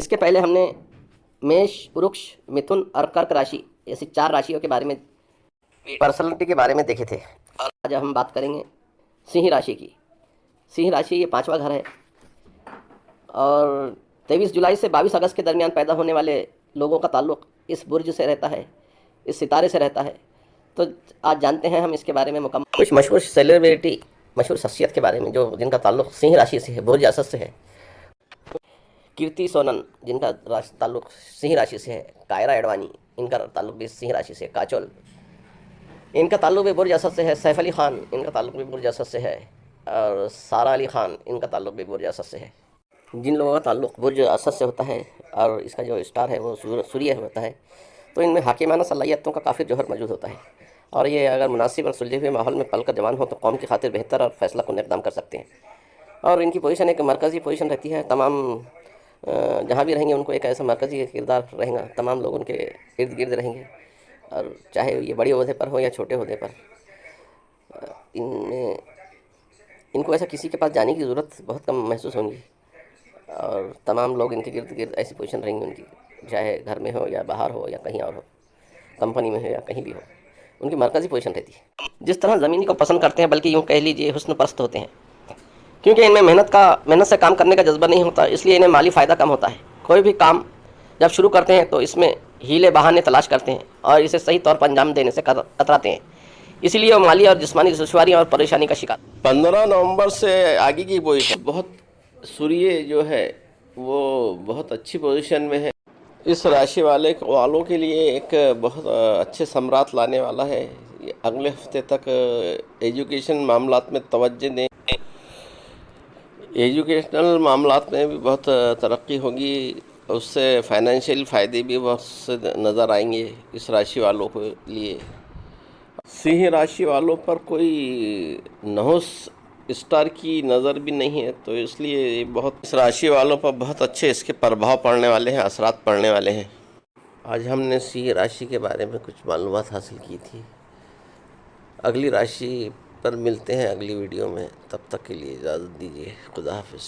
इसके पहले हमने मेष, वृक्ष, मिथुन और कर्क राशि ऐसी 4 राशियों के बारे में, पर्सनालिटी के बारे में देखे थे। और आज हम बात करेंगे सिंह राशि की। सिंह राशि ये 5वां घर है और 23 जुलाई से 22 अगस्त के दरमियान पैदा होने वाले लोगों का ताल्लुक़ इस बुर्ज से रहता है, इस सितारे से रहता है। तो आज जानते हैं हम इसके बारे में मुकम्मल कुछ मशहूर सेलिब्रिटी, मशहूर शख्सियत के बारे में जो जिनका ताल्लुक़ सिंह राशि से है, बुर्ज असद से है। कीर्ति सोनन जिनका ताल्लुक़ सिंह राशि से है, कायरा एडवाणी इनका ताल्लुक़ भी सिंह राशि से, काजोल इनका ताल्लुक़ भी बुर्ज असद से है, सैफ अली खान इनका ताल्लुक़ भी बुर्ज असद से है और सारा अली खान इनका ताल्लुक़ भी बुर्ज असद से है। जिन लोगों का ताल्लुक़ बुर्ज असद से होता है और इसका जो स्टार है वो सूर्य होता है, तो इनमें हाकिमाना सलाहियतों का काफ़ी जौहर मौजूद होता है और ये अगर मुनासिब और सुलझे हुए माहौल में पलकर जवान हो तो कौम की खातिर बेहतर और फैसला कुन इक़दाम कर सकते हैं। और इनकी पोजीशन एक मरकज़ी पोजीशन रहती है, तमाम जहाँ भी रहेंगे उनको एक ऐसा मरकज़ी किरदार रहेगा, तमाम लोग उनके इर्द गिर्द रहेंगे और चाहे ये बड़े ओहदे पर हो या छोटे ओहदे पर, इनमें इनको ऐसा किसी के पास जाने की ज़रूरत बहुत कम महसूस होगी और तमाम लोग इनके गिर्द गिर्द ऐसी पोजीशन रहेंगी उनकी, चाहे घर में हो या बाहर हो या कहीं और हो, कंपनी में हो या कहीं भी हो, उनकी मरकज़ी पोजीशन रहती है। जिस तरह ज़मीनी को पसंद करते हैं, बल्कि यूँ कह लीजिए हुस्न परस्त होते हैं, क्योंकि इनमें मेहनत से काम करने का जज्बा नहीं होता, इसलिए इन्हें माली फ़ायदा कम होता है। कोई भी काम जब शुरू करते हैं तो इसमें हीले बहाने तलाश करते हैं और इसे सही तौर पर अंजाम देने से कतराते हैं, इसीलिए वो माली और जिस्मानी दुश्वारियों और परेशानी का शिकार। 15 नवंबर से आगे की पोजीशन बहुत, सूर्य जो है वो बहुत अच्छी पोजीशन में है। इस राशि वालों के लिए एक बहुत अच्छे सम्राट लाने वाला है। अगले हफ्ते तक एजुकेशन मामलात में तवज्जो दें, एजुकेशनल मामलात में भी बहुत तरक्की होगी, उससे फाइनेंशियल फ़ायदे भी बहुत से नज़र आएंगे इस राशि वालों के लिए। सिंह राशि वालों पर कोई नहुस स्टार की नज़र भी नहीं है, तो इसलिए बहुत इस राशि वालों पर बहुत अच्छे इसके प्रभाव पड़ने वाले हैं, असरात पड़ने वाले हैं। आज हमने सिंह राशि के बारे में कुछ मालूमात हासिल की थी। अगली राशि पर मिलते हैं अगली वीडियो में, तब तक के लिए इजाज़त दीजिए। खुदा हाफिज़।